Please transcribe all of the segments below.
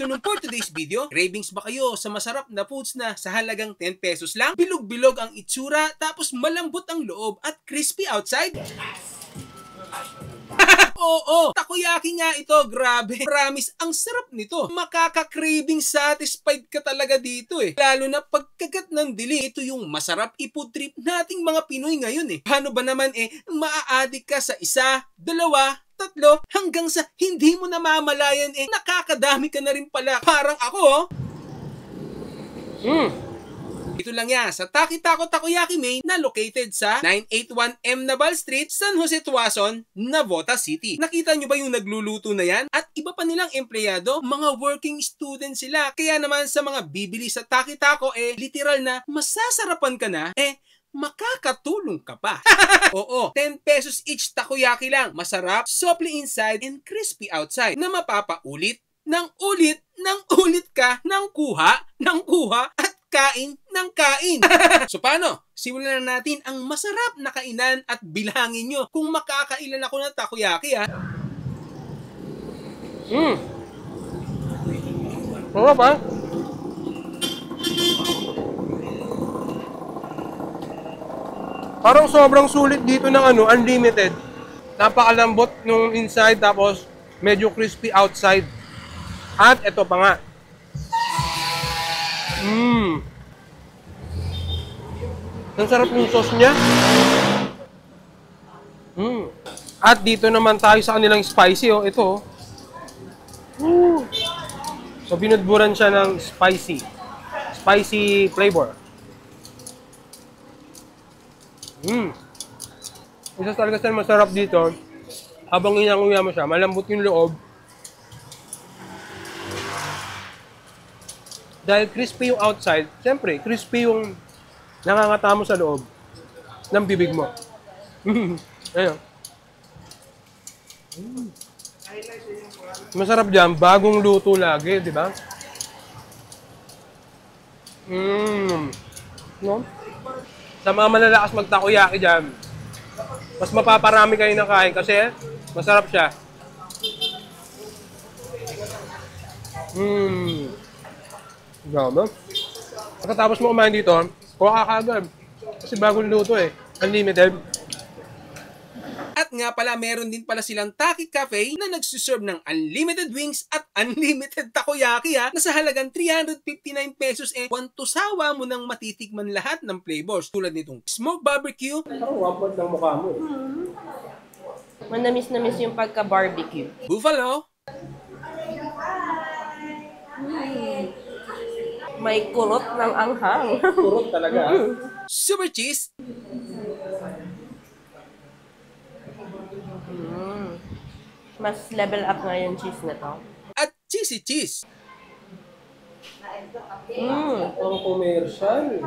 So for today's video, cravings ba kayo sa masarap na foods na sa halagang 10 pesos lang? Bilog-bilog ang itsura, tapos malambot ang loob at crispy outside? Oo, takoyaki nga ito, grabe. Promise, ang sarap nito. Makaka-craving satisfied ka talaga dito eh. Lalo na pagkagat ng dili, ito yung masarap i-food trip nating mga Pinoy ngayon eh. Paano ba naman maa-addict ka sa isa, dalawa, tatlo, hanggang sa hindi mo namamalayan nakakadami ka na rin pala. Parang ako Ito lang yan sa Taki Taco Takoyaki Main na located sa 981M Naval Street, San Jose, Tuason, Navotas City. Nakita nyo ba yung nagluluto na yan? At iba pa nilang empleyado, mga working student sila. Kaya naman sa mga bibili sa Taki Taco literal na masasarapan ka na, makakatulong ka pa. Oo, 10 pesos each takoyaki lang. Masarap, supple inside, and crispy outside na mapapaulit ng ulit ka ng kuha at kain ng kain. So paano? Simulan na natin ang masarap na kainan at bilangin nyo kung makakailan ako ng takoyaki Sarap ha? Parang sobrang sulit dito ng unlimited. Napakalambot nung inside tapos medyo crispy outside. At ito pa nga. Ang sarap yung sauce niya. At dito naman tayo sa kanilang spicy. Ito. So binudburan siya ng spicy flavor. Isa talaga sa masarap dito. Habang inanguya mo siya, malambot yung loob. Dahil crispy yung outside, siyempre, crispy yung nangangata mo sa loob ng bibig mo. Ayun. Masarap dyan, bagong luto lagi, di ba? No? Sa mga malalakas magtakoyaki dyan, mas mapaparami kayo ng kain kasi masarap siya. Grabe. Pagkatapos mo kumain dito, kuha ka agad. Kasi bagong luto unlimited. At nga pala, meron din pala silang Taki Cafe na nagsuserve ng unlimited wings at unlimited takoyaki na sa halagang 359 pesos wantusawa mo nang matitikman lahat ng flavors. Tulad nitong smoked barbecue. Parang wapot ng mukha mo Manamis-namis yung pagka-barbecue. Buffalo. May kurot ng anghang. Kurot talaga. Super cheese. Mas level up nga yung cheese na to. At cheesy cheese. Ang commercial.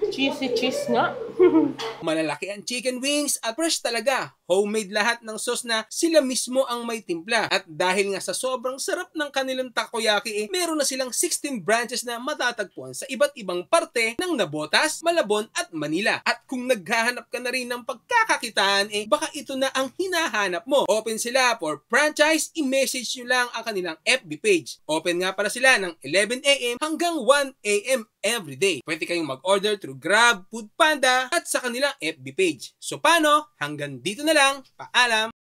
Cheesy cheese nga. Malalaki ang chicken wings at fresh talaga. Homemade lahat ng sauce na sila mismo ang may timpla. At dahil nga sa sobrang sarap ng kanilang takoyaki, meron na silang 16 branches na matatagpuan sa iba't ibang parte ng Navotas, Malabon at Manila. At kung naghahanap ka na rin ng pagkakakitaan, baka ito na ang hinahanap mo. Open sila for franchise, i-message nyo lang ang kanilang FB page. Open nga pala sila ng 11 AM hanggang 1 AM everyday. Pwede kayong mag-order through Grab, Foodpanda at sa kanilang FB page. So paano? Hanggang dito na lang. Paalam!